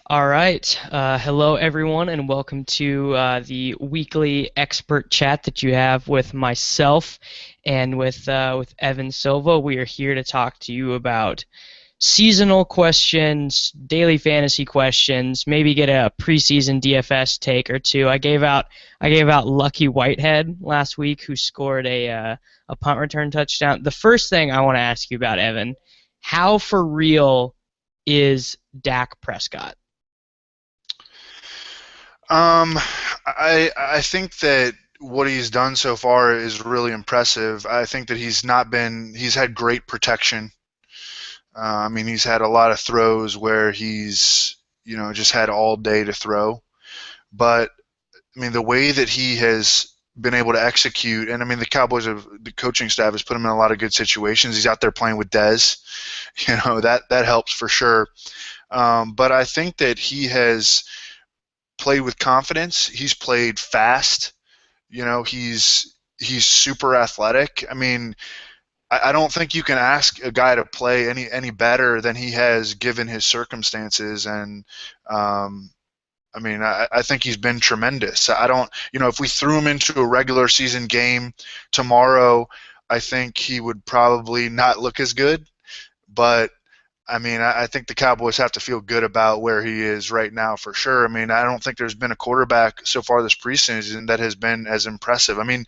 All right. Hello, everyone, and welcome to the weekly expert chat that you have with myself and with Evan Silva. We are here to talk to you about seasonal questions, daily fantasy questions, maybe get a preseason DFS take or two. I gave out Lucky Whitehead last week, who scored a punt return touchdown. The first thing I want to ask you about, Evan, how for real is Dak Prescott? Um, I think that what he's done so far is really impressive. I think that he's had great protection. I mean, he's had a lot of throws where he's, just had all day to throw. But I mean, the way that he has been able to execute, and I mean, the coaching staff has put him in a lot of good situations. He's out there playing with Dez, that helps for sure. But I think that he has played with confidence. He's played fast. He's super athletic. I mean, I don't think you can ask a guy to play any better than he has given his circumstances. And I mean, I think he's been tremendous. I don't, if we threw him into a regular season game tomorrow, I think he would probably not look as good. But I mean, I think the Cowboys have to feel good about where he is right now for sure. I mean, I don't think there's been a quarterback so far this preseason that has been as impressive. I mean,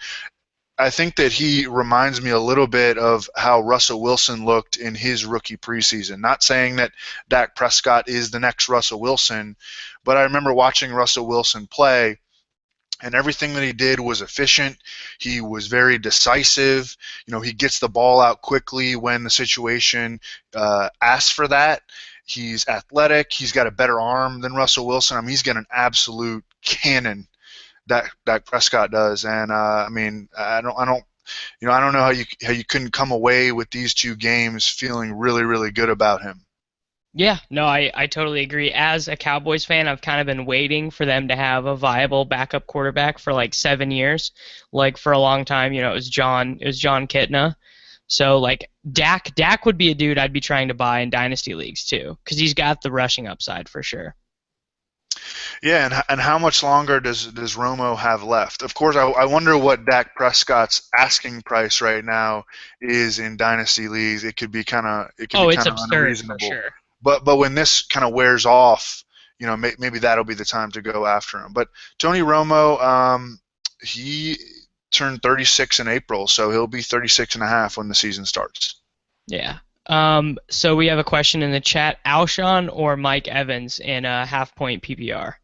I think that he reminds me a little bit of how Russell Wilson looked in his rookie preseason. Not saying that Dak Prescott is the next Russell Wilson, but I remember watching Russell Wilson play, and everything that he did was efficient. He was very decisive. He gets the ball out quickly when the situation asks for that. He's athletic. He's got a better arm than Russell Wilson. I mean, he's got an absolute cannon. Dak Prescott does, and I mean, I don't know how you couldn't come away with these two games feeling really, really good about him. Yeah, no, I totally agree. As a Cowboys fan, I've kind of been waiting for them to have a viable backup quarterback for like 7 years. Like for a long time, it was John Kitna. So like Dak would be a dude I'd be trying to buy in dynasty leagues too, because he's got the rushing upside for sure. Yeah, and how much longer does Romo have left? Of course, I wonder what Dak Prescott's asking price right now is in dynasty leagues. It could be Oh, it's kind of absurd for unreasonable. sure. But when this kind of wears off, maybe that'll be the time to go after him. But Tony Romo, he turned 36 in April, so he'll be 36 and a half when the season starts. Yeah. So we have a question in the chat: Alshon or Mike Evans in a half point PPR?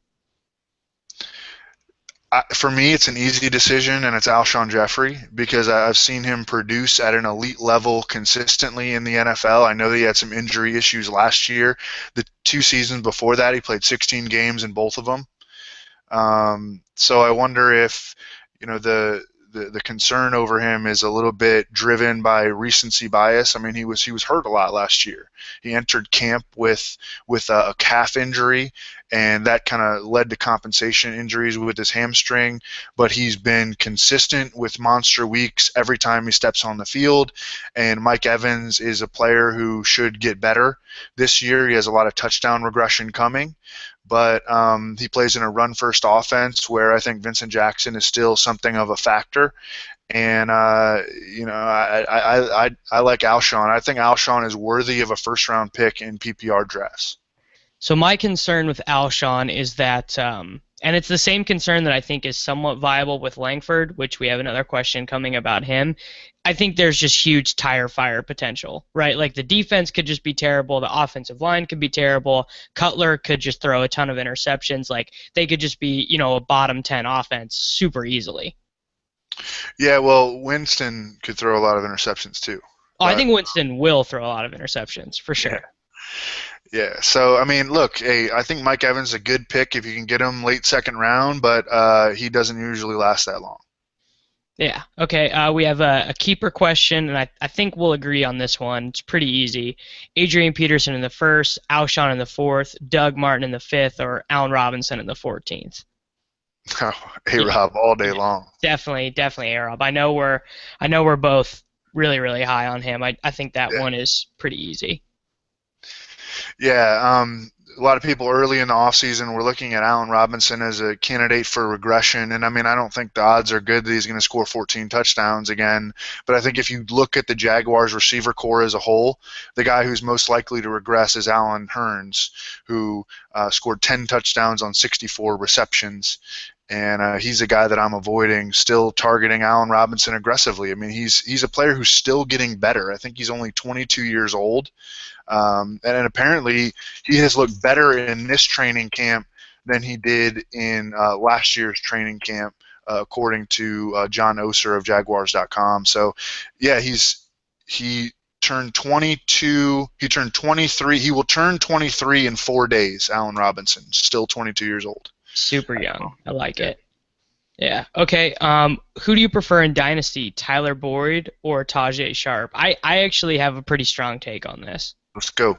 For me, it's an easy decision, and it's Alshon Jeffrey because I've seen him produce at an elite level consistently in the NFL. I know that he had some injury issues last year. The 2 seasons before that, he played 16 games in both of them. So I wonder if the concern over him is a little bit driven by recency bias. I mean, he was hurt a lot last year. He entered camp with a calf injury, and that kind of led to compensation injuries with his hamstring. But he's been consistent with monster weeks every time he steps on the field. And Mike Evans is a player who should get better this year. He has a lot of touchdown regression coming, but he plays in a run-first offense where I think Vincent Jackson is still something of a factor. And I like Alshon. I think Alshon is worthy of a first-round pick in PPR drafts. So my concern with Alshon is that, and it's the same concern that I think is somewhat viable with Langford, which we have another question coming about him. I think there's just huge tire fire potential, right? Like the defense could just be terrible, the offensive line could be terrible, Cutler could just throw a ton of interceptions, like they could just be, a bottom 10 offense super easily. Yeah, well, Winston could throw a lot of interceptions too, Oh, I but think Winston will throw a lot of interceptions for yeah, sure. yeah. So I mean, look, hey, I think Mike Evans is a good pick if you can get him late second round, but he doesn't usually last that long. Yeah. Okay. We have a keeper question, and I think we'll agree on this one. It's pretty easy. Adrian Peterson in the first, Alshon in the fourth, Doug Martin in the fifth, or Allen Robinson in the 14th. Hey, Yeah. Rob, all day Yeah. long. Definitely Arob. I know we're both really high on him. I think that Yeah. one is pretty easy. Yeah, a lot of people early in the offseason were looking at Allen Robinson as a candidate for regression. And I mean, I don't think the odds are good that he's going to score 14 touchdowns again. But I think if you look at the Jaguars receiver core as a whole, the guy who's most likely to regress is Allen Hurns, who scored 10 touchdowns on 64 receptions. And he's a guy that I'm avoiding, still targeting Allen Robinson aggressively. I mean, he's a player who's still getting better. I think he's only 22 years old. And apparently, he has looked better in this training camp than he did in last year's training camp, according to John Oser of Jaguars.com. So, yeah, he turned 22. He turned 23. He will turn 23 in 4 days. Allen Robinson, still 22 years old. Super young. I like Yeah, it. Yeah. Okay. Who do you prefer in Dynasty, Tyler Boyd or Tajay Sharp? I actually have a pretty strong take on this. let's go.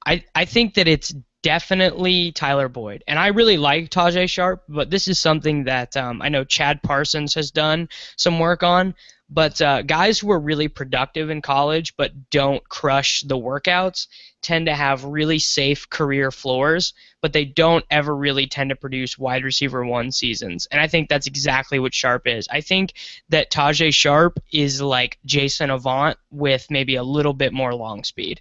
I think that it's definitely Tyler Boyd, and I really like Tajay Sharp, but this is something that I know Chad Parsons has done some work on. But guys who are really productive in college but don't crush the workouts tend to have really safe career floors, but they don't ever really tend to produce wide receiver one seasons. And I think that's exactly what Sharp is. I think that Tajay Sharp is like Jason Avant with maybe a little bit more long speed.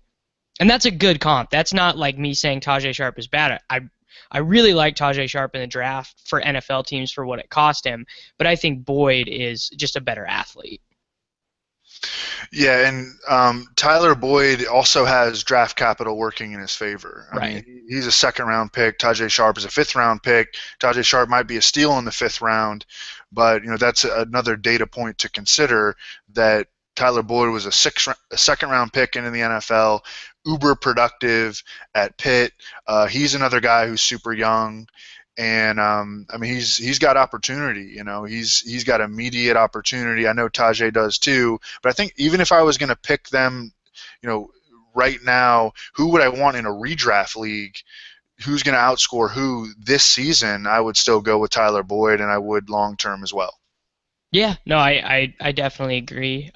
And that's a good comp. That's not like me saying Tajay Sharp is bad. I really like Tajay Sharp in the draft for NFL teams for what it cost him, but I think Boyd is just a better athlete. Yeah, and Tyler Boyd also has draft capital working in his favor. I Right. mean, he's a second-round pick. Tajay Sharp is a fifth-round pick. Tajay Sharp might be a steal in the fifth round, but that's another data point to consider that Tyler Boyd was a second-round pick into the NFL, uber productive at Pitt. He's another guy who's super young. And I mean, he's got opportunity. He's got immediate opportunity. I know Tajay does too. But I think even if I was going to pick them, you know, right now, who would I want in a redraft league? Who's going to outscore who this season? I would still go with Tyler Boyd, and I would long term as well. Yeah, no, I definitely agree.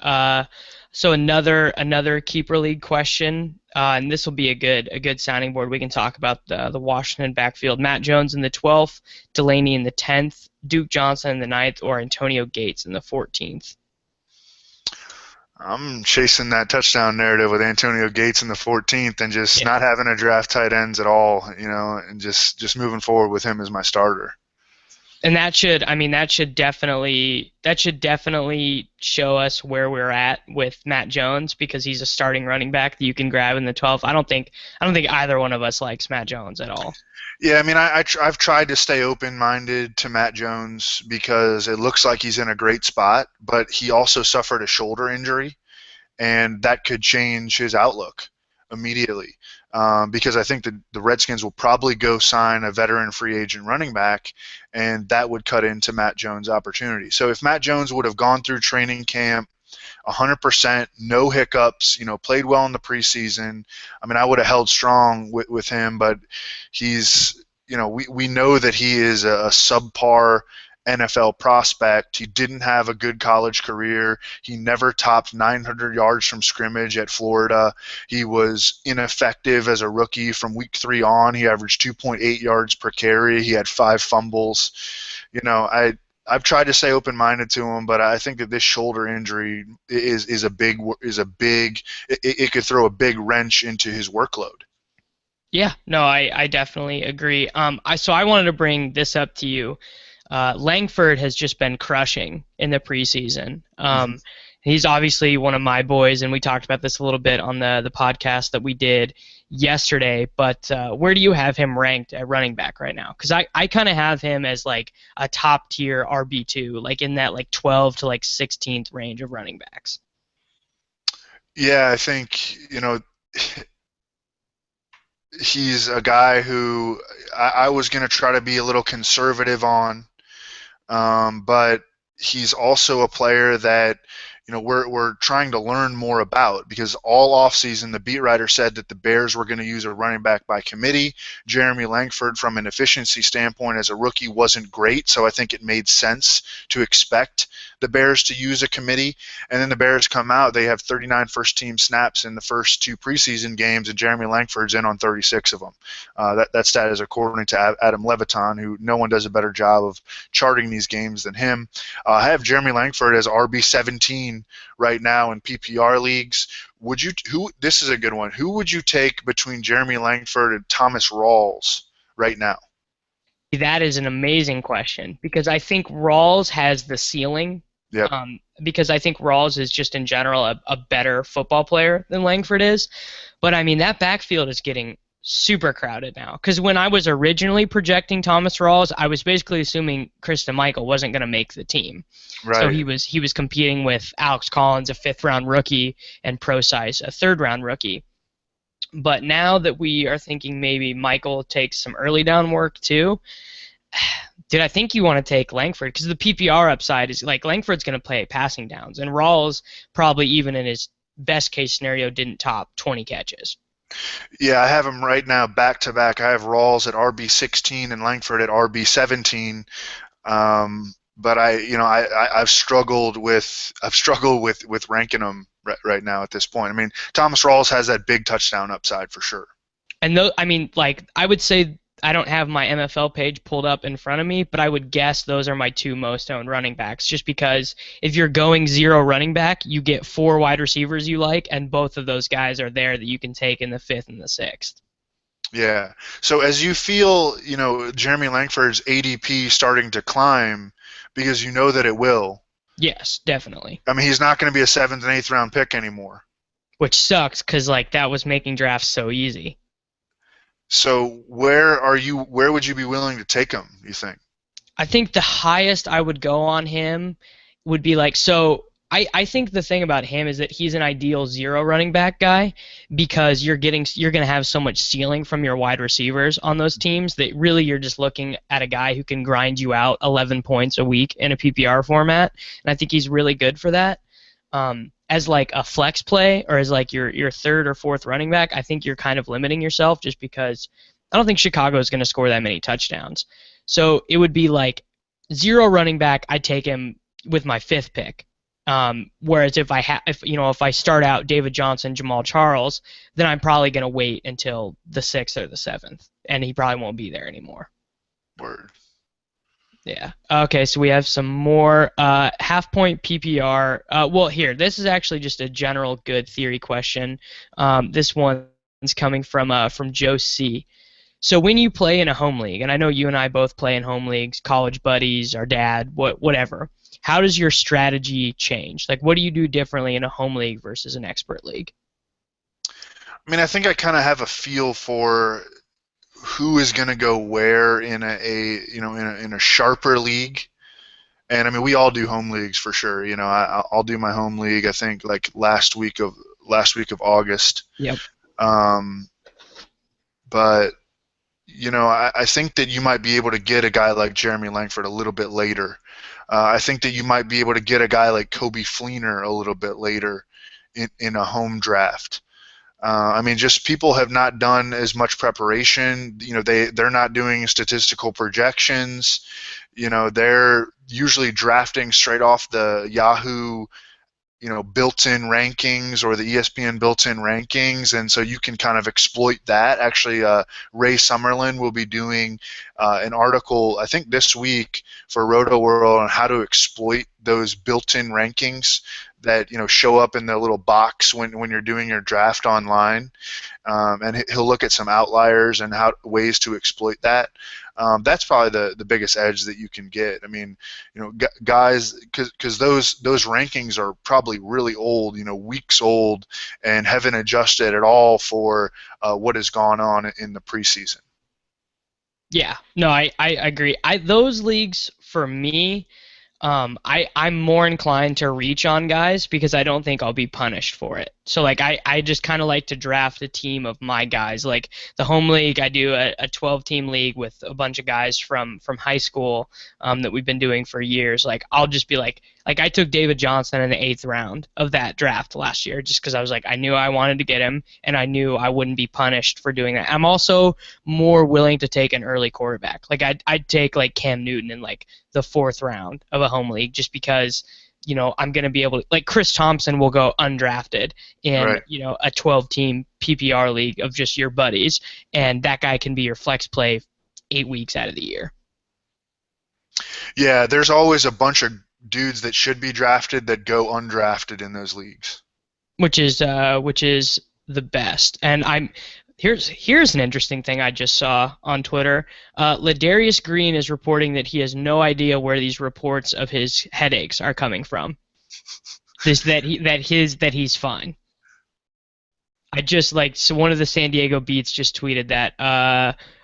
So another keeper league question, and this will be a good sounding board. We can talk about the Washington backfield. Matt Jones in the 12th, Delaney in the 10th, Duke Johnson in the 9th, or Antonio Gates in the 14th. I'm chasing that touchdown narrative with Antonio Gates in the 14th, and just Yeah. not having to draft tight ends at all. And just moving forward with him as my starter. And that should definitely show us where we're at with Matt Jones because he's a starting running back that you can grab in the 12th. I don't think either one of us likes Matt Jones at all. Yeah, I mean, I've tried to stay open-minded to Matt Jones because it looks like he's in a great spot, but he also suffered a shoulder injury, and that could change his outlook immediately. Because I think the Redskins will probably go sign a veteran free agent running back, and that would cut into Matt Jones' opportunity. So if Matt Jones would have gone through training camp 100%, no hiccups, played well in the preseason, I mean, I would have held strong with him, but he's, we know that he is a subpar NFL prospect. He didn't have a good college career. He never topped 900 yards from scrimmage at Florida. He was ineffective as a rookie from week 3 on. He averaged 2.8 yards per carry. He had 5 fumbles. I've tried to stay open-minded to him, but I think that this shoulder injury is a big it could throw a big wrench into his workload. Yeah, no, I definitely agree. So I wanted to bring this up to you. Langford has just been crushing in the preseason. Mhm. He's obviously one of my boys, and we talked about this a little bit on the podcast that we did yesterday. But where do you have him ranked at running back right now? Because I kind of have him as like a top tier RB2, like in that like 12 to like 16th range of running backs. Yeah, I think he's a guy who I was going to try to be a little conservative on, but he's also a player that we're trying to learn more about, because all offseason the beat writer said that the Bears were going to use a running back by committee. Jeremy Langford, from an efficiency standpoint as a rookie, wasn't great, so I think it made sense to expect the Bears to use a committee. And then the Bears come out, they have 39 first-team snaps in the first two preseason games, and Jeremy Langford's in on 36 of them. That stat is according to Adam Leviton, who no one does a better job of charting these games than him. I have Jeremy Langford as RB17 right now in PPR leagues. This is a good one. Who would you take between Jeremy Langford and Thomas Rawls right now? That is an amazing question because I think Rawls has the ceiling. Yep. Because I think Rawls is just in general a better football player than Langford is. But I mean, that backfield is getting super crowded now. Because when I was originally projecting Thomas Rawls, I was basically assuming Kristen Michael wasn't going to make the team. Right. So he was competing with Alex Collins, a fifth-round rookie, and Procise, a third-round rookie. But now that we are thinking maybe Michael takes some early down work too, dude, I think you want to take Langford because the PPR upside is like Langford's going to play passing downs, and Rawls probably even in his best case scenario didn't top 20 catches. Yeah, I have them right now back to back. I have Rawls at RB16 and Langford at RB17. But I've struggled with ranking them right now at this point. I mean, Thomas Rawls has that big touchdown upside for sure. And though, I mean, like I would say I don't have my MFL page pulled up in front of me, but I would guess those are my two most owned running backs. Just because if you're going zero running back, you get 4 wide receivers you like, and both of those guys are there that you can take in the 5th and the 6th. Yeah. So as you feel, Jeremy Langford's ADP starting to climb, because you know that it will. Yes, definitely. I mean, he's not going to be a 7th and 8th round pick anymore. Which sucks because like that was making drafts so easy. So where would you be willing to take him, you think? I think the highest I would go on him would be like I think the thing about him is that he's an ideal zero running back guy because you're going to have so much ceiling from your wide receivers on those teams that really you're just looking at a guy who can grind you out 11 points a week in a PPR format, and I think he's really good for that. As like a flex play or as like your third or fourth running back, I think you're kind of limiting yourself just because I don't think Chicago is going to score that many touchdowns. So it would be like zero running back, I'd take him with my 5th pick. Whereas if I start out David Johnson, Jamal Charles, then I'm probably going to wait until the 6th or the 7th, and he probably won't be there anymore. Word. Yeah. Okay, so we have some more half-point PPR. Well, here, this is actually just a general good theory question. This one's coming from Joe C. So when you play in a home league, and I know you and I both play in home leagues, college buddies, our dad, whatever, how does your strategy change? Like, what do you do differently in a home league versus an expert league? I mean, I think I kind of have a feel for who is going to go where in a sharper league. And I mean, we all do home leagues for sure. I'll do my home league, I think, like last week of August. Yep. But I think that you might be able to get a guy like Jeremy Langford a little bit later. I think that you might be able to get a guy like Kobe Fleener a little bit later in a home draft. I mean, just people have not done as much preparation. They're not doing statistical projections. They're usually drafting straight off the Yahoo built-in rankings or the ESPN built-in rankings, and so you can kind of exploit that. Actually, Ray Summerlin will be doing an article, I think this week, for Roto World on how to exploit those built-in rankings that show up in the little box when you're doing your draft online, and he'll look at some outliers and ways to exploit that. That's probably the biggest edge that you can get. I mean, guys, because those rankings are probably really old, weeks old, and haven't adjusted at all for what has gone on in the preseason. Yeah, no, I agree. Those leagues for me, I'm more inclined to reach on guys because I don't think I'll be punished for it. So like I just kind of like to draft a team of my guys. Like the home league, I do a 12 team league with a bunch of guys from high school that we've been doing for years. Like I'll just be like I took David Johnson in the eighth round of that draft last year just because I was like I knew I wanted to get him and I knew I wouldn't be punished for doing that. I'm also more willing to take an early quarterback. Like I'd take like Cam Newton in like the fourth round of a home league just because I'm going to be able to, like Chris Thompson will go undrafted in, Right. a 12 team PPR league of just your buddies, and that guy can be your flex play 8 weeks out of the year. Yeah, there's always a bunch of dudes that should be drafted that go undrafted in those leagues. Which is the best. And here's an interesting thing I just saw on Twitter. Ladarius Green is reporting that he has no idea where these reports of his headaches are coming from. This that he's fine. I just like so one of the San Diego beats just tweeted that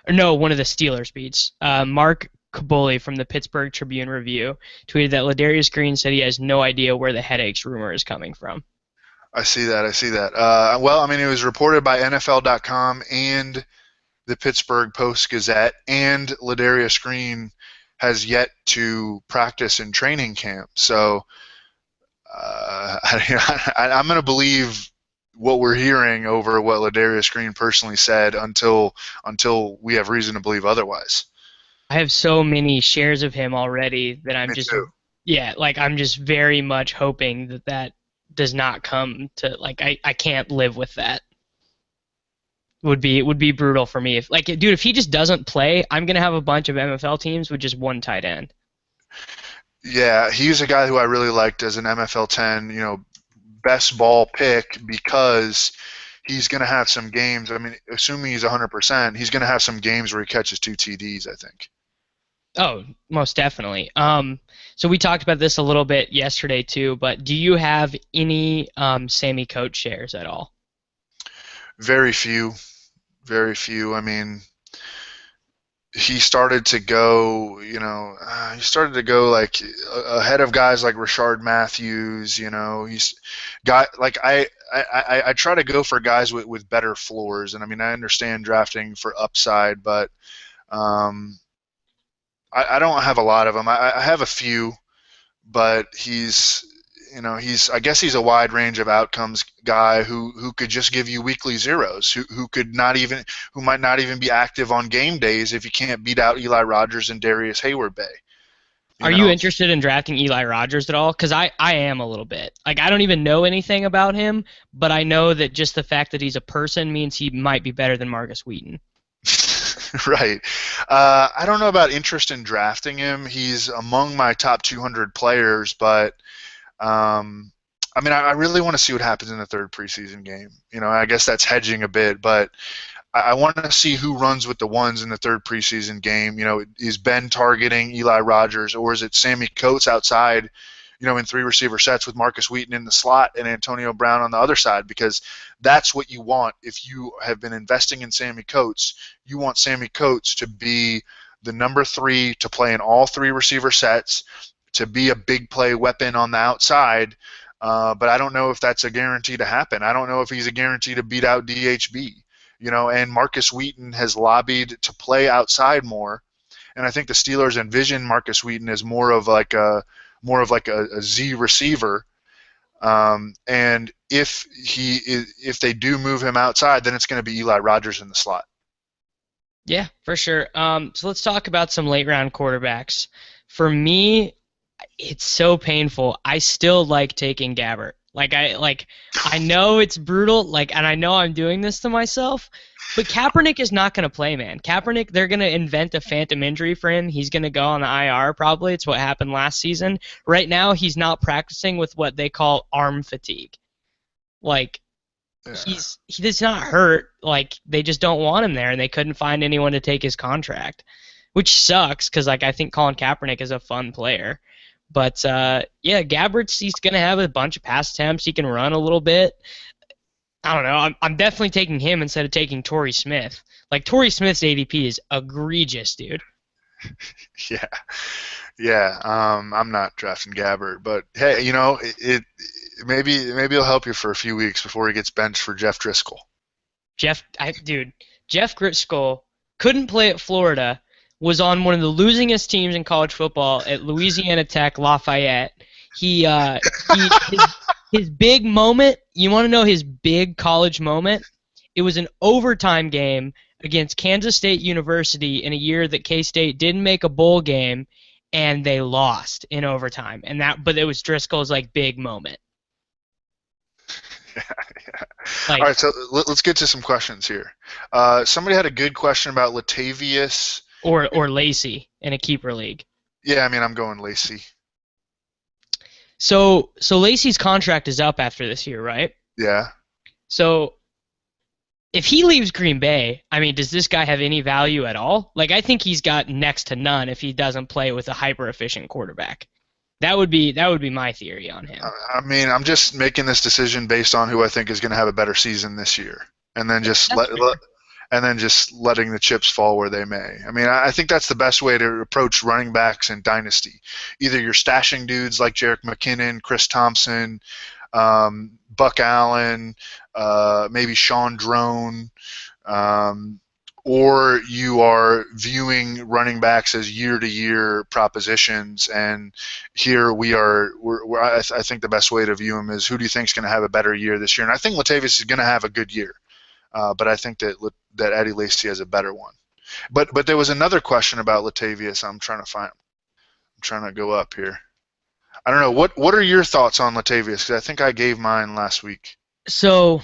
or no, one of the Steelers beats. Mark Caboli from the Pittsburgh Tribune Review tweeted that Ladarius Green said he has no idea where the headaches rumor is coming from. I see that. I see that. Well, I mean, it was reported by NFL.com and the Pittsburgh Post-Gazette, and Ladarius Green has yet to practice in training camp. So I'm going to believe what we're hearing over what Ladarius Green personally said until we have reason to believe otherwise. I have so many shares of him already that I'm Me just too. yeah, like I'm just very much hoping that that does not come to like I can't live with that. Would be brutal for me if like dude if he just doesn't play, I'm gonna have a bunch of MFL teams with just one tight end. Yeah, he's a guy who I really liked as an MFL 10, best ball pick because he's going to have some games. I mean, assuming he's 100%, he's going to have some games where he catches two TDs, I think. Oh, most definitely. So we talked about this a little bit yesterday too, but do you have any Sammy Coach shares at all? Very few, very few. I mean, he started to go, he started to go like ahead of guys like Rashard Matthews. He's got like I try to go for guys with better floors, and I mean I understand drafting for upside, but um, I don't have a lot of them. I have a few, but he's I guess he's a wide range of outcomes guy who could just give you weekly zeros, who might not even be active on game days if you can't beat out Eli Rogers and Darius Hayward Bay. Are You you know, interested in drafting Eli Rogers at all? Because I am a little bit. Like I don't even know anything about him, but I know that just the fact that he's a person means he might be better than Marcus Wheaton. right. I don't know about interest in drafting him. He's among my top 200 players, but um, I mean, I really want to see what happens in the third preseason game. I guess that's hedging a bit, but I want to see who runs with the ones in the third preseason game. Is Ben targeting Eli Rogers, or is it Sammy Coates outside, in three receiver sets with Marcus Wheaton in the slot and Antonio Brown on the other side? Because that's what you want if you have been investing in Sammy Coates. You want Sammy Coates to be the number three, to play in all three receiver sets, to be a big play weapon on the outside. But I don't know if that's a guarantee to happen. I don't know if he's a guarantee to beat out DHB. And Marcus Wheaton has lobbied to play outside more, and I think the Steelers envision Marcus Wheaton as more of like a Z receiver. And if they do move him outside, then it's going to be Eli Rogers in the slot. Yeah, for sure. So let's talk about some late round quarterbacks. For me, it's so painful. I still like taking Gabbert. I know it's brutal, and I know I'm doing this to myself, but Kaepernick is not going to play, man. Kaepernick, they're going to invent a phantom injury for him. He's going to go on the IR probably. It's what happened last season. Right now, he's not practicing with what they call arm fatigue. Like Yeah. he does not hurt. Like they just don't want him there, and they couldn't find anyone to take his contract, which sucks because I think Colin Kaepernick is a fun player. But yeah, he's gonna have a bunch of pass attempts. He can run a little bit. I don't know. I'm definitely taking him instead of taking Torrey Smith. Like Torrey Smith's ADP is egregious, dude. Yeah. Yeah, I'm not drafting Gabbert, but hey, maybe it'll help you for a few weeks before he gets benched for Jeff Driscoll. Dude, Jeff Driscoll couldn't play at Florida, was on one of the losingest teams in college football at Louisiana Tech Lafayette. His big moment. You want to know his big college moment? It was an overtime game against Kansas State University in a year that K-State didn't make a bowl game, and they lost in overtime. But it was Driscoll's like big moment. Yeah, yeah. All Like right, so let's get to some questions here. Somebody had a good question about Latavius. or Lacey in a keeper league. Yeah, I mean, I'm going Lacey. So Lacey's contract is up after this year, right? Yeah. So if he leaves Green Bay, I mean, does this guy have any value at all? Like, I think he's got next to none if he doesn't play with a hyper efficient quarterback. That would be my theory on him. I mean, I'm just making this decision based on who I think is going to have a better season this year, and then just That's fair. letting the chips fall where they may. I mean, I think that's the best way to approach running backs in dynasty. Either you're stashing dudes like Jerick McKinnon, Chris Thompson, Buck Allen, maybe Sean Drone, um, or you are viewing running backs as year-to-year propositions. And here we are. I think the best way to view them is who do you think is going to have a better year this year? And I think Latavius is going to have a good year, but I think that Eddie Lacy has a better one. But there was another question about Latavius. I'm trying to find. I'm trying to go up here. I don't know. What are your thoughts on Latavius? Because I think I gave mine last week. So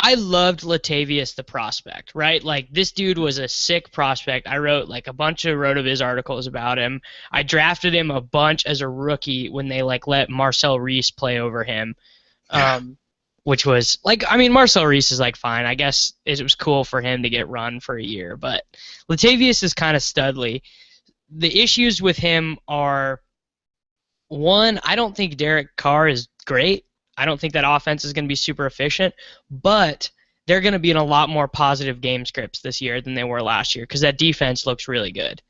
I loved Latavius the prospect, right? Like this dude was a sick prospect. I wrote like a bunch of RotoViz articles about him. I drafted him a bunch as a rookie when they like let Marcel Reese play over him. Yeah. Which was like, I mean, Marcel Reese is like fine. I guess it was cool for him to get run for a year, but Latavius is kind of studly. The issues with him are one, I don't think Derek Carr is great. I don't think that offense is going to be super efficient, but they're going to be in a lot more positive game scripts this year than they were last year because that defense looks really good.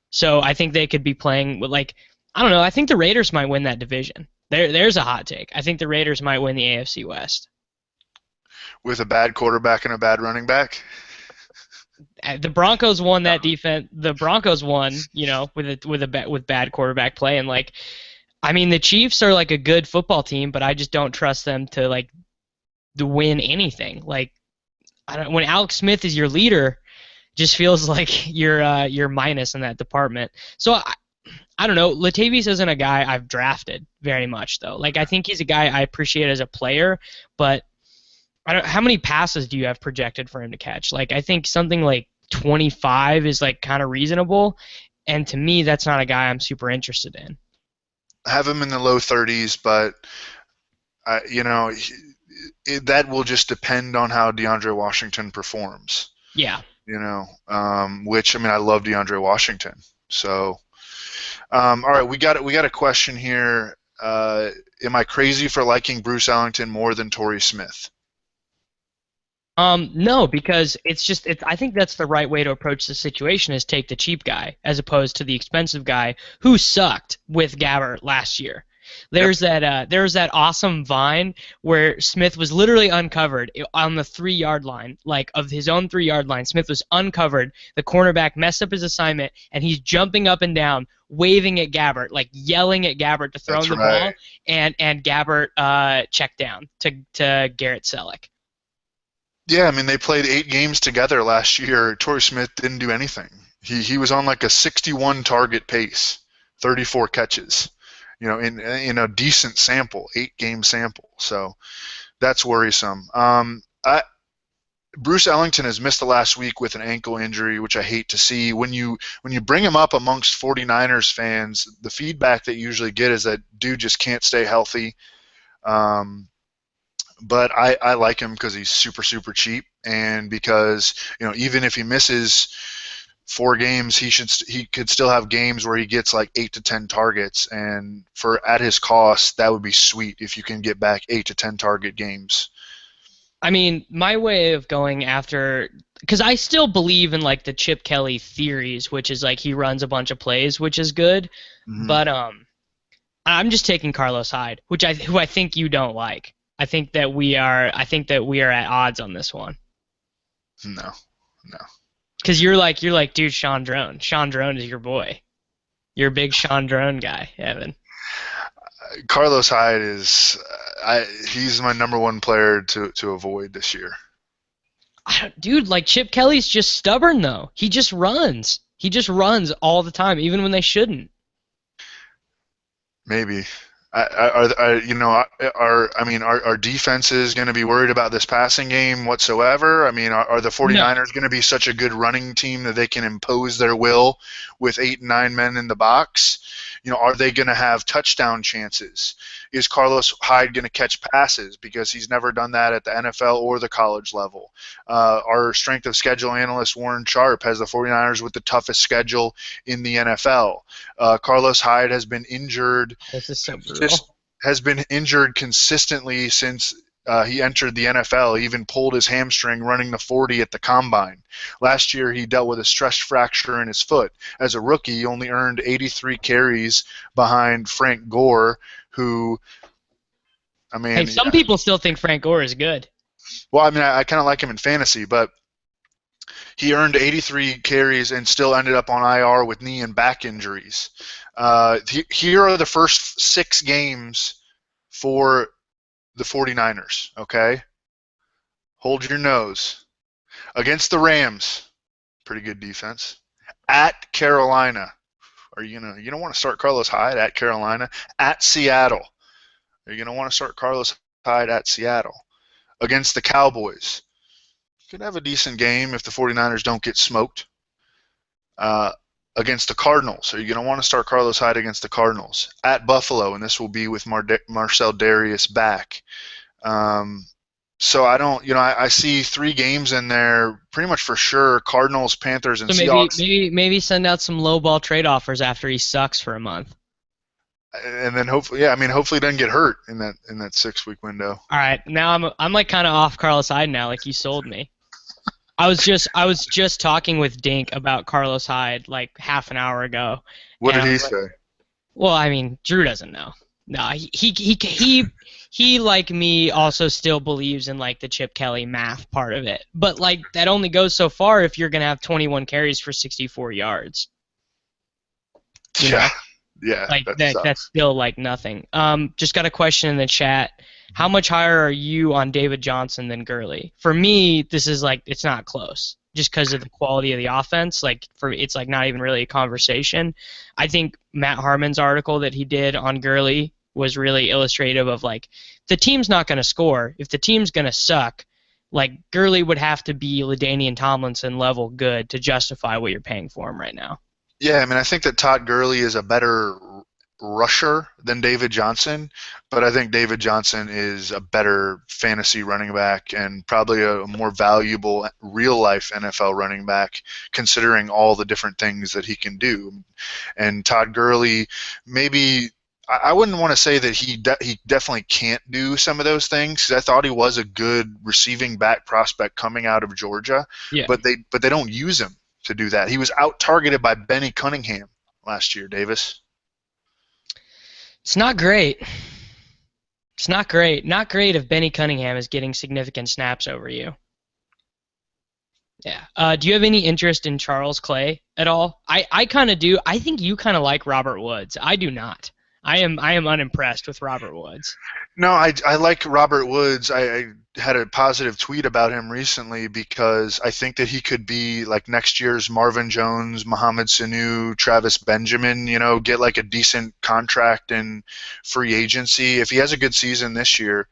So I think they could be playing with like, I don't know. I think the Raiders might win that division. There's a hot take. I think the Raiders might win the AFC West. With a bad quarterback and a bad running back. The Broncos won that defense. The Broncos won, with bad quarterback play, and like, I mean, the Chiefs are like a good football team, but I just don't trust them to like to win anything. Like, I don't. When Alex Smith is your leader, just feels like you're minus in that department. So I don't know. Latavius isn't a guy I've drafted very much though. Like, I think he's a guy I appreciate as a player, but how many passes do you have projected for him to catch? Like, I think something like 25 is like kind of reasonable, and to me, that's not a guy I'm super interested in. Have him in the low 30s, but that will just depend on how DeAndre Washington performs. Yeah. Which I mean, I love DeAndre Washington. So, all right, we got a question here. Am I crazy for liking Bruce Ellington more than Torrey Smith? No, because I think that's the right way to approach the situation is take the cheap guy as opposed to the expensive guy who sucked with Gabbert last year. Yep. There's that awesome vine where Smith was literally uncovered on the 3 yard line, like of his own 3 yard line. Smith was uncovered. The cornerback messed up his assignment, and he's jumping up and down, waving at Gabbert, like yelling at Gabbert to throw That's him the right. ball, and Gabbert checked down to Garrett Selleck. Yeah, I mean, they played 8 games together last year. Torrey Smith didn't do anything. He was on like a 61 target pace, 34 catches. In a decent sample, 8 game sample. So that's worrisome. Bruce Ellington has missed the last week with an ankle injury, which I hate to see. When you bring him up amongst 49ers fans, the feedback that you usually get is that dude just can't stay healthy. But I like him because he's super, super cheap, and because even if he misses 4 games, he could still have games where he gets like 8 to 10 targets, and for at his cost, that would be sweet if you can get back 8 to 10 target games. I mean, my way of going after because I still believe in like the Chip Kelly theories, which is like he runs a bunch of plays, which is good. Hmm. But I'm just taking Carlos Hyde, who I think you don't like. I think that we are at odds on this one. No, no. Because you're like, dude, Sean Drone. Sean Drone is your boy. You're a big Sean Drone guy, Evan. Carlos Hyde is, he's my number one player to avoid this year. Dude, like Chip Kelly's just stubborn though. He just runs. He just runs all the time, even when they shouldn't. Maybe. Are defenses going to be worried about this passing game whatsoever? I mean, are the No. 49ers going to be such a good running team that they can impose their will with 8 and 9 men in the box? Are they going to have touchdown chances? Is Carlos Hyde going to catch passes? Because he's never done that at the NFL or the college level. Our strength of schedule analyst, Warren Sharp, has the 49ers with the toughest schedule in the NFL. Carlos Hyde has been injured This is so brutal. just has been injured consistently since he entered the NFL. He even pulled his hamstring running the 40 at the combine. Last year, he dealt with a stress fracture in his foot. As a rookie, he only earned 83 carries behind Frank Gore, who, I Hey, mean, some people still think Frank Gore is good. well, I mean, I kind of like him in fantasy, but he earned 83 carries and still ended up on IR with knee and back injuries. Here are the first 6 games for the 49ers, okay? Hold your nose. Against the Rams, pretty good defense. At Carolina, you don't want to start Carlos Hyde at Carolina. At Seattle, are you going to want to start Carlos Hyde at Seattle? Against the Cowboys, could have a decent game if the 49ers don't get smoked. Uh, Against the Cardinals, are you going to want to start Carlos Hyde against the Cardinals? At Buffalo, and this will be with Marcel Darius back. Um, so I don't, I see 3 games in there pretty much for sure. Cardinals, Panthers, and So maybe Seahawks, maybe send out some low ball trade offers after he sucks for a month. and then hopefully, yeah, I mean, hopefully he doesn't get hurt in that 6-week window. All right, now I'm like kind of off Carlos Hyde now. Like you sold me. I was just talking with Dink about Carlos Hyde like half an hour ago, What and did I he was like, say? well, I mean, Drew doesn't know. No, he like me also still believes in like the Chip Kelly math part of it, but like that only goes so far if you're gonna have 21 carries for 64 yards. You know, Yeah, yeah, like that that's sucks. still like nothing. Just got a question in the chat. How much higher are you on David Johnson than Gurley? For me, this is like it's not close. Just because of the quality of the offense, like for it's like not even really a conversation. I think Matt Harmon's article that he did on Gurley was really illustrative of like the team's not going to score. If the team's going to suck, like Gurley would have to be LaDainian Tomlinson level good to justify what you're paying for him right now. Yeah, I mean, I think that Todd Gurley is a better rusher than David Johnson, but I think David Johnson is a better fantasy running back and probably a more valuable real life NFL running back considering all the different things that he can do. And Todd Gurley, maybe I wouldn't want to say that he definitely can't do some of those things because I thought he was a good receiving back prospect coming out of Georgia, Yeah. but they don't use him to do that. He was out targeted by Benny Cunningham last year, Davis. It's not great. It's not great. Not great if Benny Cunningham is getting significant snaps over you. Yeah. Do you have any interest in Charles Clay at all? I kind of do. I think you kind of like Robert Woods. I do not. I am unimpressed with Robert Woods. No, I like Robert Woods. I had a positive tweet about him recently because I think that he could be like next year's Marvin Jones, Mohamed Sanu, Travis Benjamin, get like a decent contract in free agency. If he has a good season this year,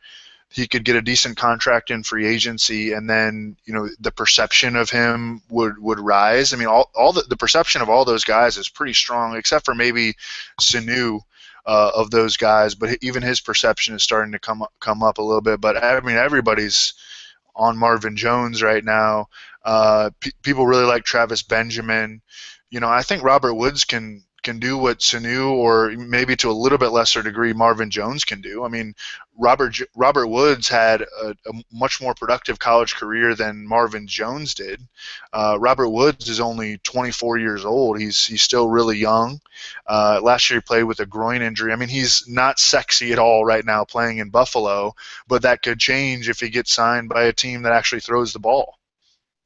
he could get a decent contract in free agency, and then the perception of him would rise. I mean, all the perception of all those guys is pretty strong, except for maybe Sanu of those guys. But even his perception is starting to come up a little bit. But I mean, everybody's on Marvin Jones right now. People really like Travis Benjamin. I think Robert Woods can can do what Sanu, or maybe to a little bit lesser degree Marvin Jones, can do. I mean, Robert Woods had a much more productive college career than Marvin Jones did. Robert Woods is only 24 years old. He's still really young. Last year he played with a groin injury. I mean, he's not sexy at all right now playing in Buffalo, but that could change if he gets signed by a team that actually throws the ball.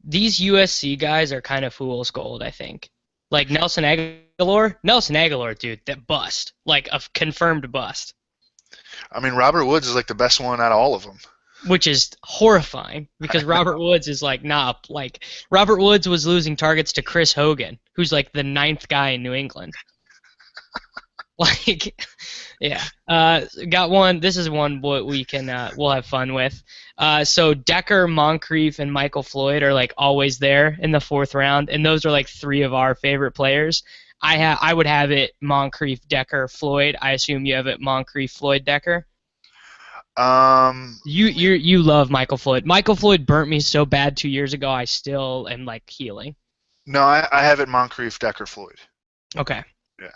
These USC guys are kind of fool's gold, I think. Like Nelson Aguilar, dude, that bust, like a confirmed bust, I mean, Robert Woods is like the best one out of all of them. which is horrifying because Robert Woods is like Robert Woods was losing targets to Chris Hogan, who's like the ninth guy in New England. Like, yeah. Got one. This is one what we'll have fun with. So Decker, Moncrief, and Michael Floyd are like always there in the fourth round, and those are like three of our favorite players. I would have it Moncrief, Decker, Floyd. I assume you have it Moncrief, Floyd, Decker. Um, You love Michael Floyd. Michael Floyd burnt me so bad 2 years ago. I still am like healing. no, I have it Moncrief, Decker, Floyd. Okay. Yeah.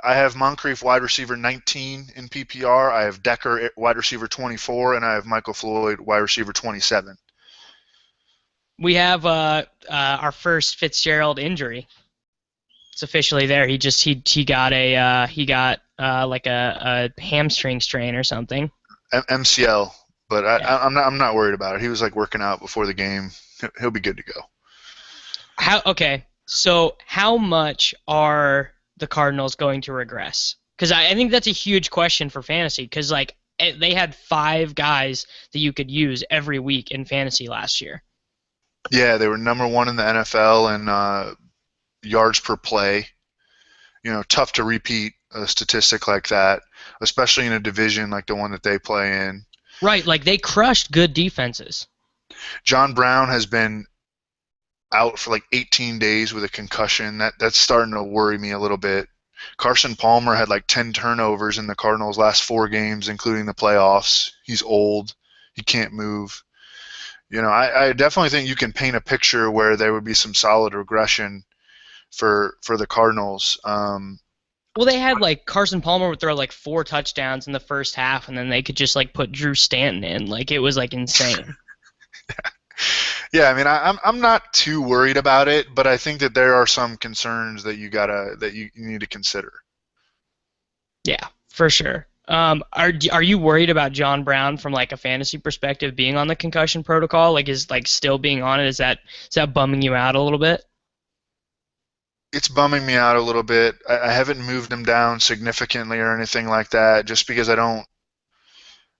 I have Moncrief wide receiver 19 in PPR. I have Decker wide receiver 24, and I have Michael Floyd wide receiver 27. We have our first Fitzgerald injury. It's officially there. He got like a hamstring strain or something. MCL, but Yeah. I'm not worried about it. He was like working out before the game. He'll be good to go. So how much are the Cardinals going to regress? Because I think that's a huge question for fantasy. Because like they had 5 guys that you could use every week in fantasy last year. Yeah, they were number one in the NFL in yards per play. Tough to repeat a statistic like that, especially in a division like the one that they play in. Right, like they crushed good defenses. John Brown has been out for like 18 days with a concussion. That's starting to worry me a little bit. Carson Palmer had like 10 turnovers in the Cardinals' last 4 games, including the playoffs. He's old. He can't move. I definitely think you can paint a picture where there would be some solid regression for the Cardinals. Well, they had like Carson Palmer would throw like 4 touchdowns in the first half, and then they could just like put Drew Stanton in. Like it was like insane. Yeah, I mean, I'm not too worried about it, but I think that there are some concerns that you need to consider. Yeah, for sure. Are you worried about John Brown from like a fantasy perspective being on the concussion protocol? Like is like still being on it? Is that bumming you out a little bit? It's bumming me out a little bit. I haven't moved him down significantly or anything like that, just because I don't.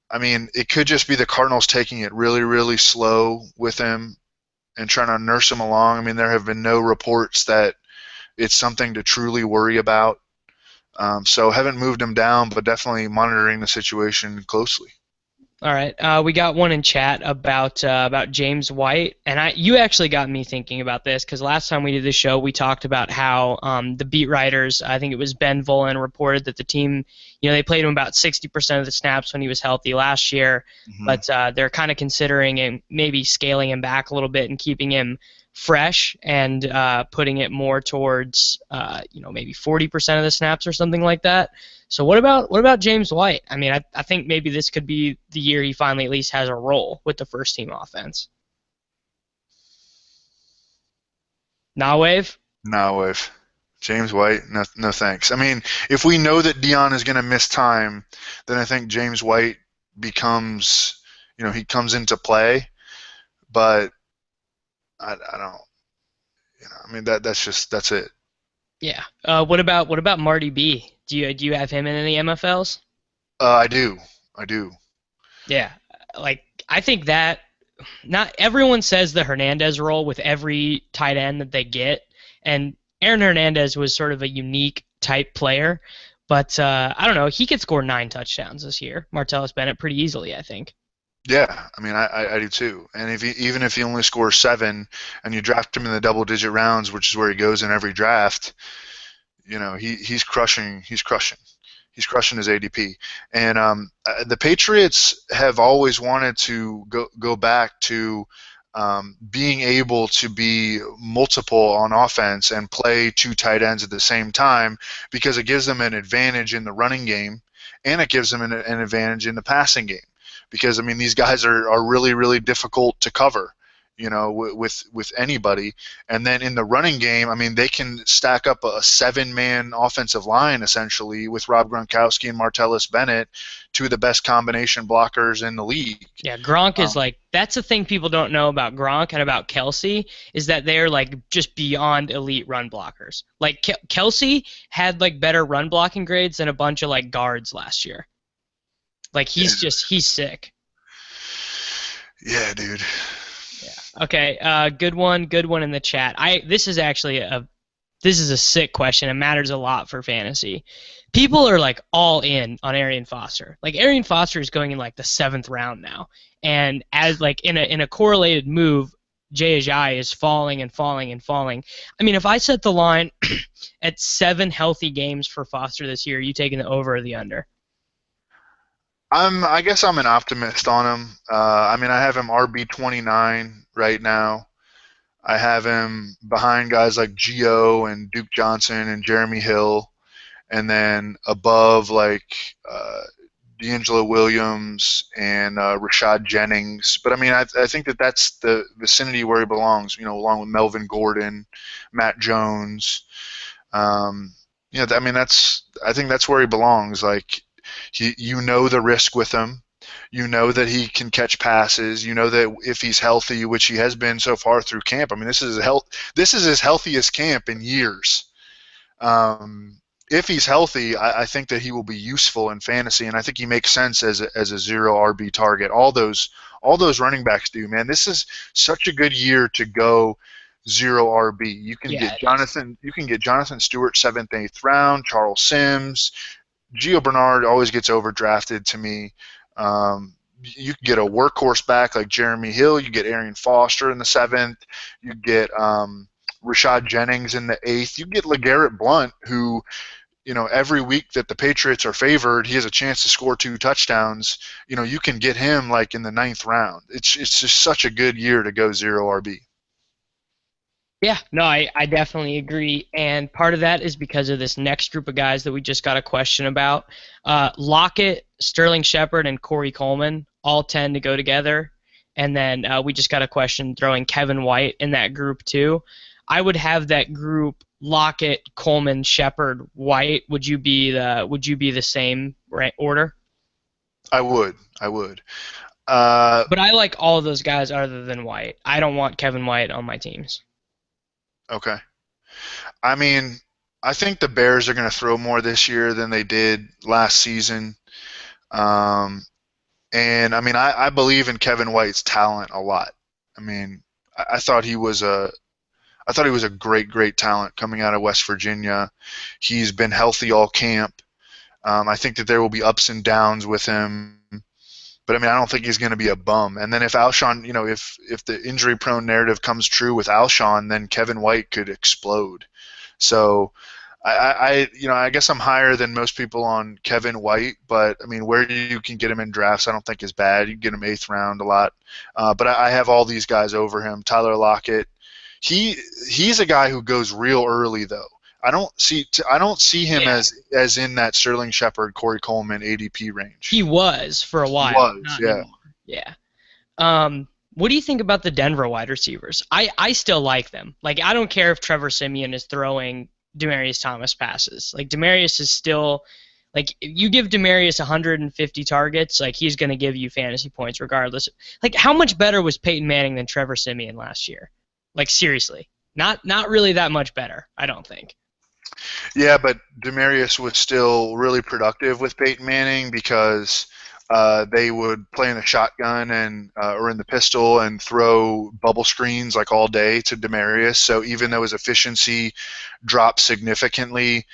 I mean, it could just be the Cardinals taking it really, really slow with him and trying to nurse him along. I mean, there have been no reports that it's something to truly worry about. So haven't moved him down, but definitely monitoring the situation closely. All right. We got one in chat about James White, and you actually got me thinking about this because last time we did the show, we talked about how the beat writers, I think it was Ben Volen, reported that the team, they played him about 60% of the snaps when he was healthy last year, but they're kind of considering him maybe scaling him back a little bit and keeping him fresh and putting it more towards maybe 40% of the snaps or something like that. So what about James White? I mean, I think maybe this could be the year he finally at least has a role with the first team offense. Nah, Wave? No, with James White, no, no thanks. I mean, if we know that Dion is going to miss time, then I think James White becomes, he comes into play. But I don't, I mean that's it. Yeah. What about Marty B? Do you have him in any MFLs? I do. Yeah. Like I think that not everyone says the Hernandez role with every tight end that they get, and Aaron Hernandez was sort of a unique type player, but I don't know. He could score 9 touchdowns this year. Martellus Bennett pretty easily, I think. Yeah, I mean I do too. And even if he only scores 7, and you draft him in the double-digit rounds, which is where he goes in every draft, he's crushing. He's crushing his ADP. And the Patriots have always wanted to go back to being able to be multiple on offense and play two tight ends at the same time, because it gives them an advantage in the running game and it gives them an advantage in the passing game. Because I mean, these guys are really really difficult to cover, with anybody. And then in the running game, I mean, they can stack up a seven-man offensive line essentially with Rob Gronkowski and Martellus Bennett, two of the best combination blockers in the league. Yeah, Gronk is Um, like that's the thing people don't know about Gronk and about Kelsey is that they're like just beyond elite run blockers. Like Kelsey had like better run blocking grades than a bunch of like guards last year. Like he's sick. yeah, dude. Yeah. Okay. Good one. Good one in the chat. This is actually this is a sick question. It matters a lot for fantasy. People are like all in on Arian Foster. Like Arian Foster is going in like the 7th round now, and as like in a correlated move, Jay Ajayi is falling and falling and falling. I mean, if I set the line at 7 healthy games for Foster this year, are you taking the over or the under? I guess I'm an optimist on him. I mean, I have him RB 29 right now. I have him behind guys like Gio and Duke Johnson and Jeremy Hill, and then above like D'Angelo Williams and Rashad Jennings. But I mean, I think that's the vicinity where he belongs. Along with Melvin Gordon, Matt Jones. I mean, I think that's where he belongs. Like, the risk with him. You know that he can catch passes. You know that if he's healthy, which he has been so far through camp. I mean, this is his healthiest camp in years. If he's healthy, I think that he will be useful in fantasy, and I think he makes sense as a zero RB target. All those running backs do, man. This is such a good year to go zero RB. Yeah, You can get Jonathan Stewart 7th, 8th round, Charles Sims, Gio Bernard always gets overdrafted to me. You can get a workhorse back like Jeremy Hill. You get Arian Foster in the 7th. You get Rashad Jennings in the 8th. You get LeGarrette Blount, who, every week that the Patriots are favored, he has a chance to score 2 touchdowns. You can get him like in the 9th round. It's just such a good year to go zero RB. yeah, no, I definitely agree. And part of that is because of this next group of guys that we just got a question about. Lockett, Sterling Shepard, and Corey Coleman all tend to go together. And then we just got a question throwing Kevin White in that group too. I would have that group Lockett, Coleman, Shepard, White. Would you be the same order? I would. But I like all of those guys other than White. I don't want Kevin White on my teams. Okay. I mean, I think the Bears are going to throw more this year than they did last season. And I mean, I believe in Kevin White's talent a lot. I mean, I thought he was a great talent coming out of West Virginia. He's been healthy all camp. I think that there will be ups and downs with him, but I mean, I don't think he's going to be a bum. And then if Alshon, if the injury-prone narrative comes true with Alshon, then Kevin White could explode. So I guess I'm higher than most people on Kevin White, but I mean, where you can get him in drafts, I don't think is bad. You can get him 8th round a lot, but I have all these guys over him. Tyler Lockett, he's a guy who goes real early though. I don't see him as in that Sterling Shepard, Corey Coleman ADP range. He was for a while, He was, not yeah. anymore. Yeah. What do you think about the Denver wide receivers? I still like them. Like, I don't care if Trevor Siemian is throwing Demaryius Thomas passes. Like, Demaryius is still – like, you give Demaryius 150 targets, like, he's going to give you fantasy points regardless. Like, how much better was Peyton Manning than Trevor Siemian last year? Like, seriously. Not really that much better, I don't think. Yeah, but Demaryius was still really productive with Peyton Manning because they would play in a shotgun and or in the pistol and throw bubble screens like all day to Demaryius. So even though his efficiency dropped significantly,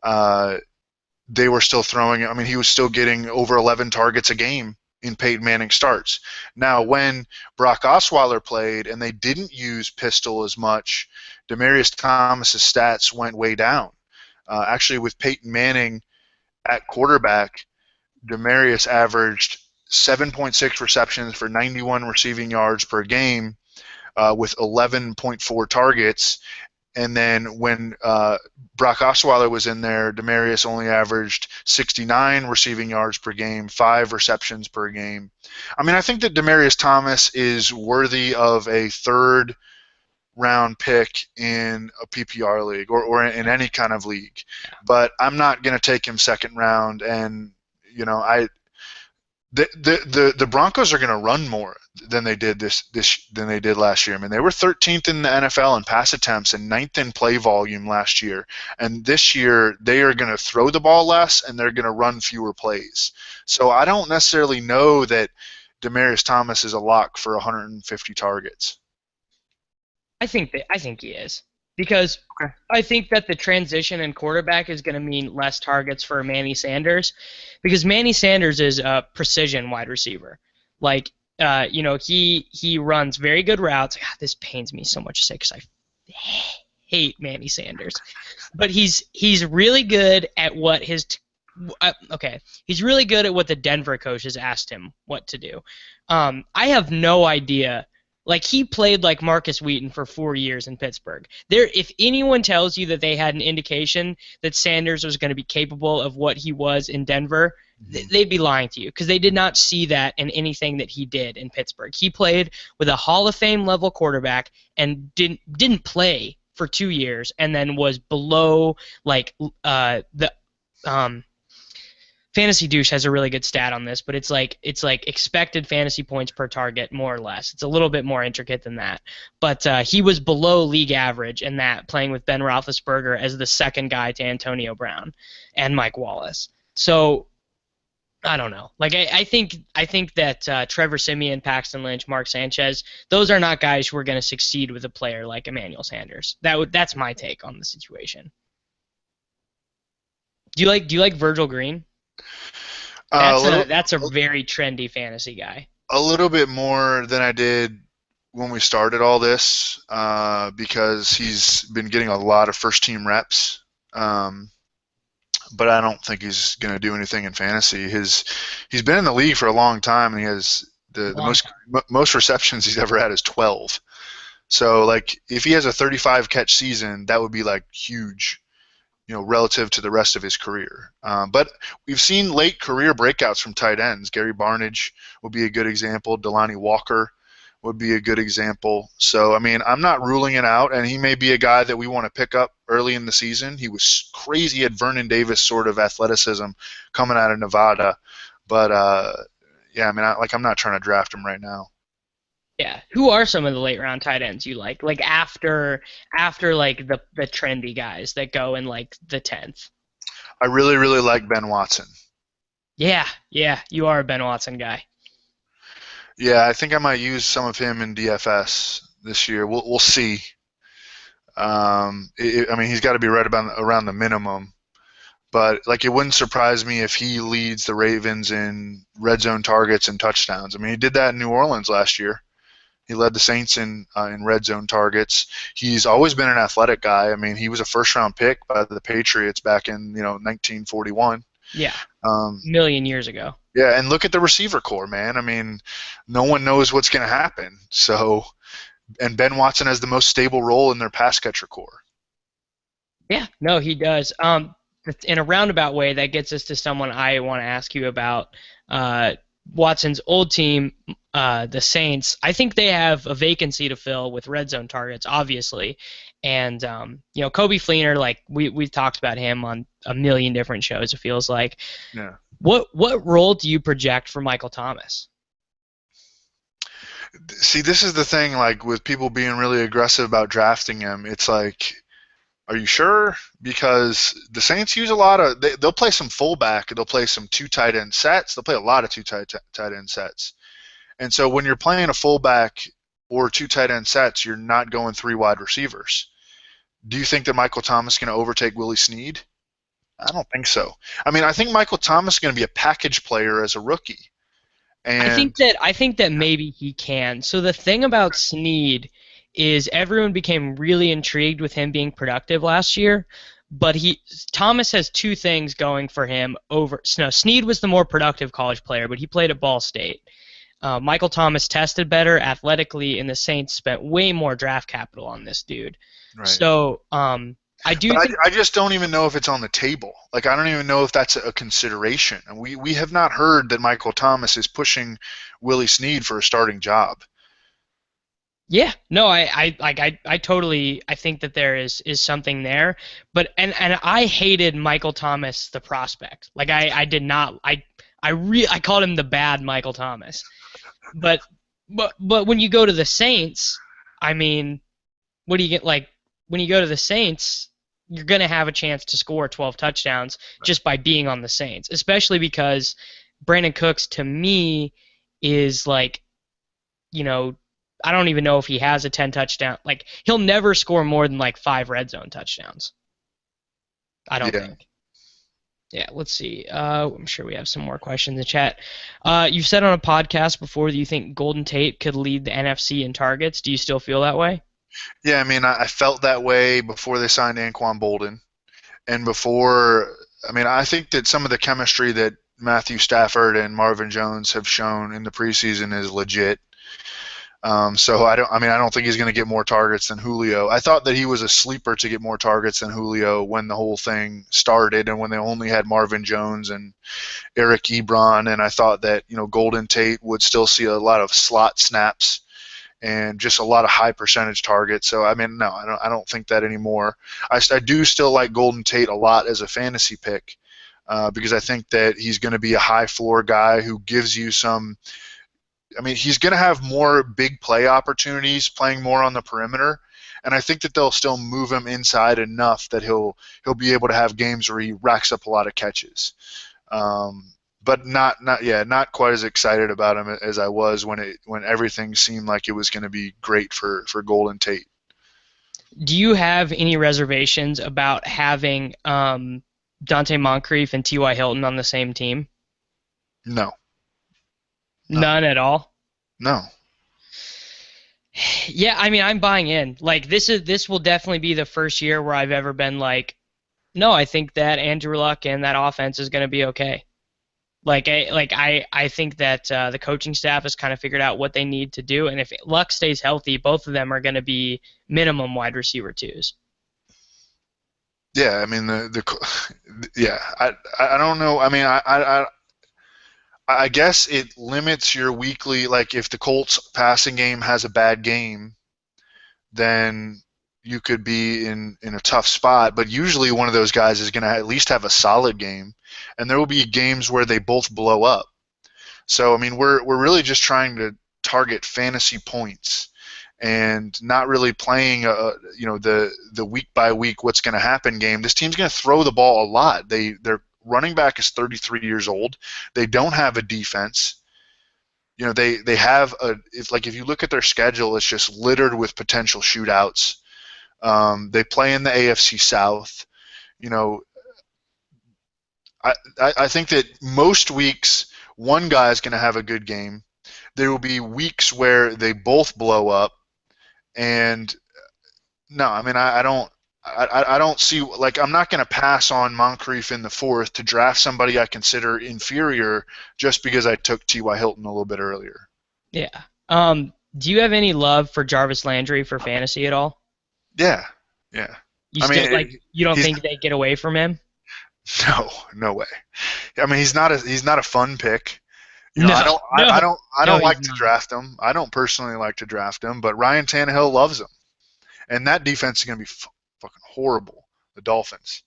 they were still throwing. I mean, he was still getting over 11 targets a game in Peyton Manning starts. Now, when Brock Osweiler played and they didn't use pistol as much, Demaryius Thomas's stats went way down. Actually, with Peyton Manning at quarterback, Demaryius averaged 7.6 receptions for 91 receiving yards per game, with 11.4 targets. And then when Brock Osweiler was in there, Demaryius only averaged 69 receiving yards per game, 5 receptions per game. I mean, I think that Demaryius Thomas is worthy of a third round pick in a PPR league or in any kind of league. But I'm not going to take him second round. And, you know, the Broncos are going to run more than they did than they did last year. I mean, they were 13th in the NFL in pass attempts and 9th in play volume last year. And this year they are going to throw the ball less and they're going to run fewer plays. So I don't necessarily know that Demaryius Thomas is a lock for 150 targets. I think he is because Okay. I think that the transition in quarterback is going to mean less targets for Manny Sanders because Manny Sanders is a precision wide receiver. Like, he runs very good routes. God, this pains me so much to say because I hate Manny Sanders, but he's really good at what he's really good at what the Denver coaches asked him what to do. I have no idea. Like, he played like Marcus Wheaton for 4 years in Pittsburgh. If anyone tells you that they had an indication that Sanders was going to be capable of what he was in Denver, they'd be lying to you because they did not see that in anything that he did in Pittsburgh. He played with a Hall of Fame level quarterback and didn't play for 2 years and then was below like the Fantasy Douche has a really good stat on this, but it's like expected fantasy points per target, more or less. It's a little bit more intricate than that. But he was below league average in that, playing with Ben Roethlisberger as the second guy to Antonio Brown and Mike Wallace. So I don't know. Like I think that Trevor Siemian, Paxton Lynch, Mark Sanchez, those are not guys who are going to succeed with a player like Emmanuel Sanders. That's my take on the situation. Do you like Virgil Green? A little, That's a very trendy fantasy guy. a little bit more than I did when we started all this, because he's been getting a lot of first team reps. But I don't think he's going to do anything in fantasy. He's been in the league for a long time, and he has the most receptions he's ever had is 12. So like if he has a 35 catch season, that would be like huge, relative to the rest of his career. But we've seen late career breakouts from tight ends. Gary Barnidge would be a good example. Delanie Walker would be a good example. So, I mean, I'm not ruling it out, and he may be a guy that we want to pick up early in the season. He was crazy. He had Vernon Davis sort of athleticism coming out of Nevada. But, yeah, I mean, I'm not trying to draft him right now. Yeah. Who are some of the late round tight ends you like? Like after like the trendy guys that go in like the 10th. I really, really like Ben Watson. Yeah, you are a Ben Watson guy. Yeah, I think I might use some of him in DFS this year. We'll see. I mean, he's got to be right around the minimum. But like, it wouldn't surprise me if he leads the Ravens in red zone targets and touchdowns. I mean, he did that in New Orleans last year. He led the Saints in red zone targets. He's always been an athletic guy. I mean, he was a first-round pick by the Patriots back in 1941. Yeah, a million years ago. Yeah, and look at the receiver core, man. I mean, no one knows what's going to happen. So, and Ben Watson has the most stable role in their pass catcher core. Yeah, no, he does. In a roundabout way, that gets us to someone I want to ask you about. Watson's old team, the Saints. I think they have a vacancy to fill with red zone targets, obviously. And Coby Fleener, like we've talked about him on a million different shows. It feels like. Yeah. What role do you project for Michael Thomas? See, this is the thing. Like with people being really aggressive about drafting him, it's like, are you sure? Because the Saints use a lot of. They'll play some fullback. They'll play some two tight end sets. They'll play a lot of two tight end sets. And so when you're playing a fullback or two tight end sets, you're not going three wide receivers. Do you think that Michael Thomas is going to overtake Willie Snead? I don't think so. I mean, I think Michael Thomas is going to be a package player as a rookie. And I think that maybe he can. So the thing about Snead is everyone became really intrigued with him being productive last year, but Thomas has two things going for him over. No, Snead was the more productive college player, but he played at Ball State. Michael Thomas tested better athletically, and the Saints spent way more draft capital on this dude. Right. So I do But think. I just don't even know if it's on the table. Like, I don't even know if that's a consideration. And we have not heard that Michael Thomas is pushing Willie Snead for a starting job. Yeah, no, I totally I think that there is something there, but and I hated Michael Thomas the prospect. Like I did not I called him the bad Michael Thomas. But but when you go to the Saints, I mean, what do you get like when you go to the Saints, you're going to have a chance to score 12 touchdowns just by being on the Saints, especially because Brandon Cooks to me is like you know, I don't even know if he has a 10 touchdown. Like he'll never score more than like 5 red zone touchdowns. I don't Yeah. think. Yeah, let's see. I'm sure we have some more questions in the chat. You've said on a podcast before that you think Golden Tate could lead the NFC in targets. Do you still feel that way? Yeah, I mean, I felt that way before they signed Anquan Bolden. And before, I mean, I think that some of the chemistry that Matthew Stafford and Marvin Jones have shown in the preseason is legit. So I don't think he's going to get more targets than Julio. I thought that he was a sleeper to get more targets than Julio when the whole thing started and when they only had Marvin Jones and Eric Ebron. And I thought that, Golden Tate would still see a lot of slot snaps and just a lot of high percentage targets. So, I mean, no, I don't think that anymore. I do still like Golden Tate a lot as a fantasy pick because I think that he's going to be a high floor guy who gives you some. I mean, he's going to have more big play opportunities playing more on the perimeter, and I think that they'll still move him inside enough that he'll be able to have games where he racks up a lot of catches. But not quite as excited about him as I was when everything seemed like it was going to be great for Golden Tate. Do you have any reservations about having Dante Moncrief and T.Y. Hilton on the same team? No, no, None at all. no. Yeah, I mean, I'm buying in. Like this will definitely be the first year where I've ever been like, no, I think that Andrew Luck and that offense is going to be okay. I think that the coaching staff has kind of figured out what they need to do, and if Luck stays healthy, both of them are going to be minimum wide receiver twos. Yeah, I mean yeah. I don't know. I mean, I guess it limits your weekly. Like if the Colts passing game has a bad game, then you could be in a tough spot. But usually one of those guys is going to at least have a solid game, and there will be games where they both blow up. So I mean, we're really just trying to target fantasy points and not really playing the week by week what's going to happen game. This team's going to throw the ball a lot. Their running back is 33 years old. They don't have a defense. They have if you look at their schedule, it's just littered with potential shootouts. They play in the AFC South. You know, I think that most weeks one guy is going to have a good game. There will be weeks where they both blow up, and no, I mean I don't see, like, I'm not going to pass on Moncrief in the fourth to draft somebody I consider inferior just because I took T.Y. Hilton a little bit earlier. Yeah. Do you have any love for Jarvis Landry for fantasy at all? Yeah, yeah. You I still mean, like you don't he's think they get away from him? no way. I mean, he's not a fun pick. I No, don't I, no, I don't I no, don't he's like to not. draft him. I don't personally like to draft him, but Ryan Tannehill loves him, and that defense is going to be fucking horrible. The Dolphins.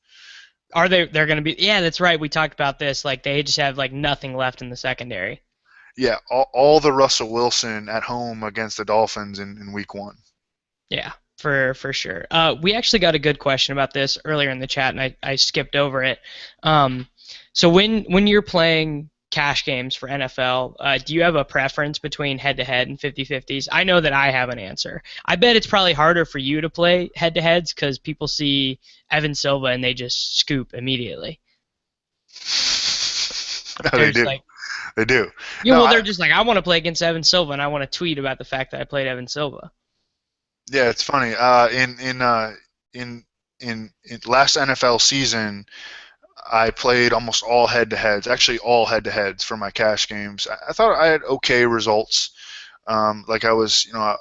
Are they? They're going to be? Yeah, that's right. We talked about this. Like they just have like nothing left in the secondary. Yeah, all the Russell Wilson at home against the Dolphins in week one. Yeah, for sure. We actually got a good question about this earlier in the chat, and I skipped over it. Um, so when you're playing cash games for NFL, do you have a preference between head-to-head and 50-50s? I know that I have an answer. I bet it's probably harder for you to play head-to-heads because people see Evan Silva and they just scoop immediately. No, They're they just do. like, They do. yeah, No, well, they're just like, I want to play against Evan Silva, and I want to tweet about the fact that I played Evan Silva. yeah, it's funny. In last NFL season, I played almost all head-to-heads, actually all head-to-heads for my cash games. I thought I had okay results. Like I was, I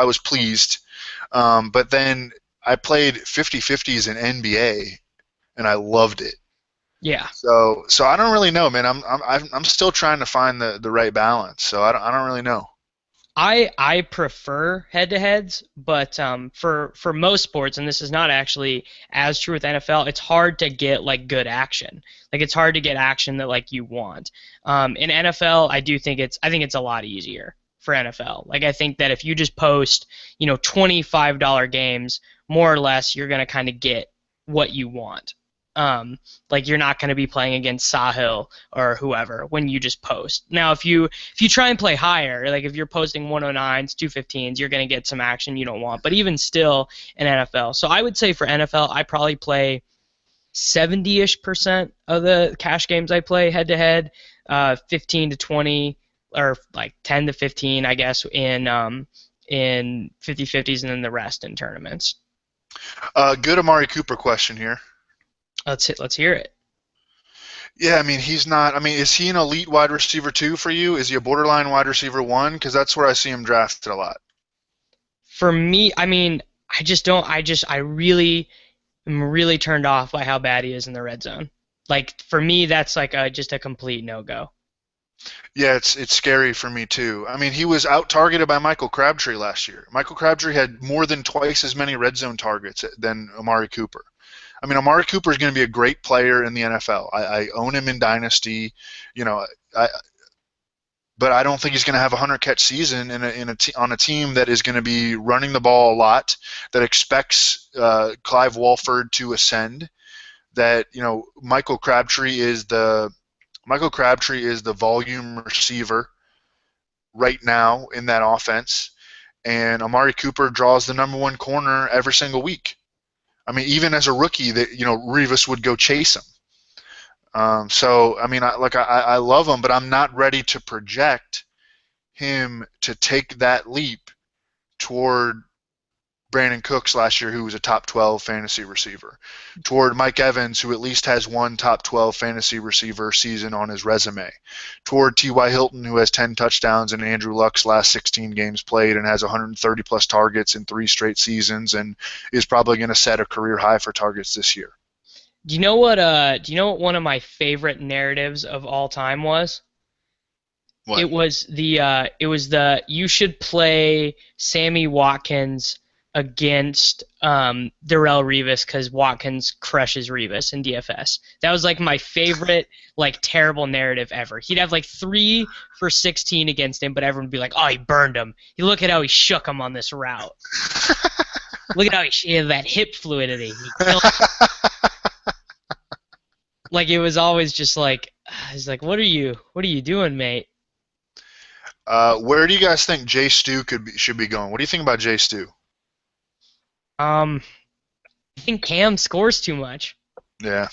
was pleased. But then I played 50-50s in NBA, and I loved it. Yeah. So I don't really know, man. I'm still trying to find the right balance. So I don't really know. I prefer head-to-heads, but for most sports, and this is not actually as true with NFL, it's hard to get like good action. Like it's hard to get action that like you want. In NFL, I think it's a lot easier for NFL. Like I think that if you just post, $25 games, more or less, you're gonna kind of get what you want. Like you're not going to be playing against Sahil or whoever when you just post. Now, if you try and play higher, like if you're posting 109s, 215s, you're going to get some action you don't want. But even still in NFL, so I would say for NFL, I probably play 70-ish% of the cash games I play head to head, 15 to 20 or like 10 to 15, I guess, in 50-50s, and then the rest in tournaments. Good Amari Cooper question here. Let's hear it. Yeah, I mean he's not. I mean, is he an elite wide receiver two for you? Is he a borderline wide receiver one? Because that's where I see him drafted a lot. For me, I mean, I just don't. I really am really turned off by how bad he is in the red zone. Like for me, that's like just a complete no go. Yeah, it's scary for me too. I mean, he was out targeted by Michael Crabtree last year. Michael Crabtree had more than twice as many red zone targets than Amari Cooper. I mean, Amari Cooper is going to be a great player in the NFL. I own him in Dynasty, you know, I, but I don't think he's going to have a 100 catch season on a team that is going to be running the ball a lot, that expects Clive Walford to ascend. That Michael Crabtree is the volume receiver right now in that offense, and Amari Cooper draws the number one corner every single week. I mean, even as a rookie, that Revis would go chase him. So I mean, I love him, but I'm not ready to project him to take that leap toward Brandon Cooks last year, who was a top 12 fantasy receiver, toward Mike Evans, who at least has one top 12 fantasy receiver season on his resume, toward T.Y. Hilton, who has 10 touchdowns in Andrew Luck's last 16 games played and has 130 plus targets in 3 straight seasons and is probably going to set a career high for targets this year. Do you know what one of my favorite narratives of all time was? What? It was the you should play Sammy Watkins against Darrell Revis because Watkins crushes Revis in DFS. That was like my favorite like terrible narrative ever. He'd have like 3 for 16 against him, but everyone would be like, "Oh, he burned him. You look at how he shook him on this route. Look at how he had that hip fluidity. He killed him." Like it was always just like, he's like, what are you doing, mate? Where do you guys think Jay Stu should be going? What do you think about Jay Stu? Um, I think Cam scores too much. Yeah.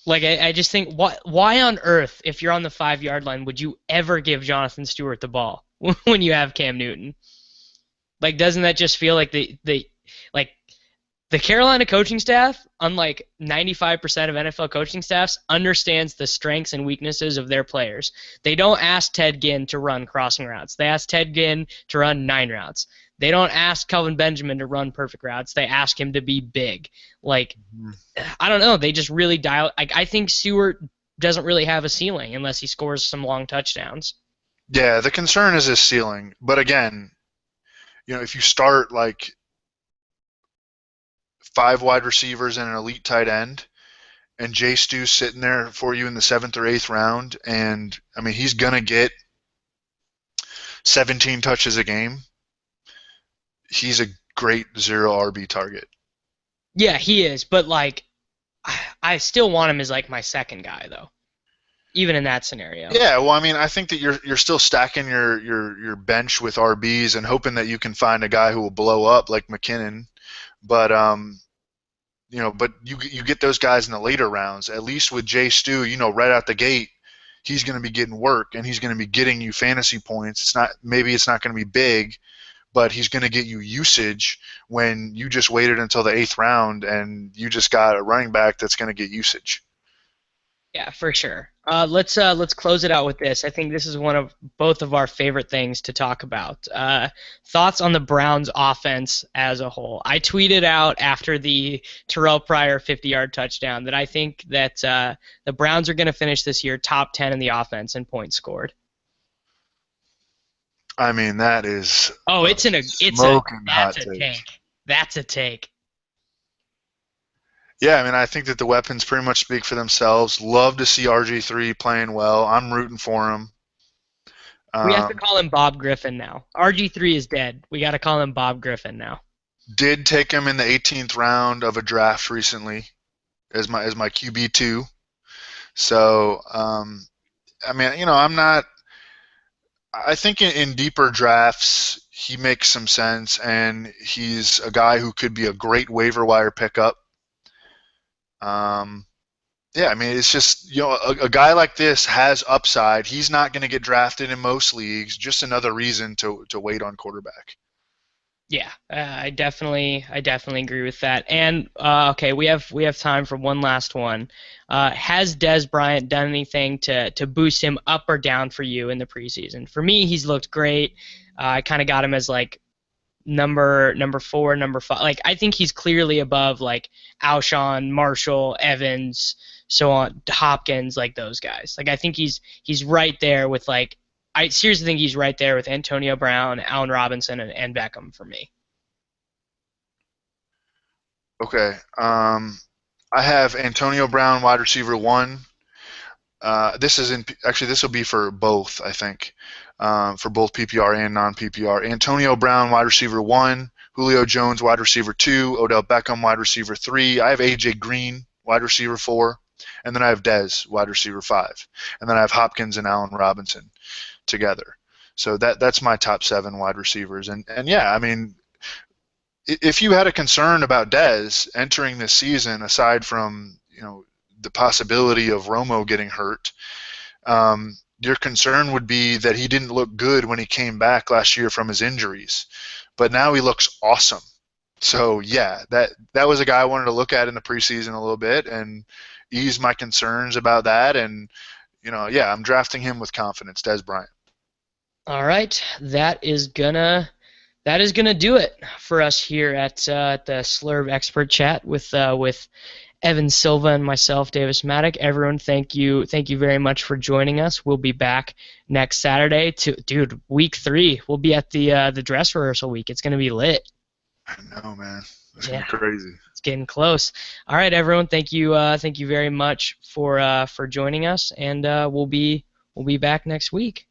Like I just think why on earth, if you're on the 5 yard line, would you ever give Jonathan Stewart the ball when you have Cam Newton? Like doesn't that just feel like like the Carolina coaching staff, unlike 95% of NFL coaching staffs, understands the strengths and weaknesses of their players. They don't ask Ted Ginn to run crossing routes. They ask Ted Ginn to run 9 routes. They don't ask Kelvin Benjamin to run perfect routes. They ask him to be big. Like, I don't know. They just really dial. I think Stewart doesn't really have a ceiling unless he scores some long touchdowns. Yeah, the concern is his ceiling. But again, if you start like 5 wide receivers and an elite tight end, and Jay Stu's sitting there for you in the 7th or 8th round, and I mean he's gonna get 17 touches a game. He's a great 0 RB target. Yeah, he is. But like, I still want him as like my second guy though, even in that scenario. Yeah, well, I mean, I think that you're still stacking your bench with RBs and hoping that you can find a guy who will blow up like McKinnon, but but you get those guys in the later rounds. At least with Jay Stu, right out the gate, he's going to be getting work and he's going to be getting you fantasy points. Maybe it's not going to be big, but he's going to get you usage when you just waited until the 8th round and you just got a running back that's going to get usage. Yeah, for sure. Let's close it out with this. I think this is one of both of our favorite things to talk about. Thoughts on the Browns offense as a whole. I tweeted out after the Terrell Pryor 50-yard touchdown that I think that the Browns are going to finish this year top 10 in the offense in points scored. I mean, that is Oh, a smoking that's hot a take. take. That's a take. Yeah, I mean, I think that the weapons pretty much speak for themselves. Love to see RG3 playing well. I'm rooting for him. We have to Um, call him Bob Griffin now. RG3 is dead. We got to call him Bob Griffin now. did take him in the 18th round of a draft recently as my QB2. So, I mean, I'm not. I think in deeper drafts he makes some sense, and he's a guy who could be a great waiver wire pickup. Um, yeah, I mean, it's just a guy like this has upside. He's not going to get drafted in most leagues. Just another reason to wait on quarterback. Yeah, I definitely agree with that. And okay, we have time for one last one. Has Des Bryant done anything to boost him up or down for you in the preseason? For me, he's looked great. I kind of got him as like number 4, number 5. Like I think he's clearly above like Alshon, Marshall, Evans, so on, Hopkins, like those guys. Like I think he's right there with like I seriously think he's right there with Antonio Brown, Allen Robinson, and Beckham for me. Okay. I have Antonio Brown, wide receiver 1. This will be for both, I think, for both PPR and non-PPR. Antonio Brown, wide receiver 1. Julio Jones, wide receiver 2. Odell Beckham, wide receiver 3. I have AJ Green, wide receiver 4. And then I have Dez, wide receiver 5. And then I have Hopkins and Allen Robinson together. So that's my top 7 wide receivers. And yeah, I mean, if you had a concern about Dez entering this season, aside from the possibility of Romo getting hurt, your concern would be that he didn't look good when he came back last year from his injuries, but now he looks awesome. So yeah, that was a guy I wanted to look at in the preseason a little bit and ease my concerns about that. And yeah, I'm drafting him with confidence, Des Bryant. All right, that is gonna do it for us here at the Slurv Expert Chat with Evan Silva and myself, Davis Mattek. Everyone, thank you very much for joining us. We'll be back next Saturday. Dude, week 3. We'll be at the dress rehearsal week. It's gonna be lit. I know, man. It's gonna Yeah, be crazy. it's getting close. All right, everyone, thank you very much for joining us, and we'll be back next week.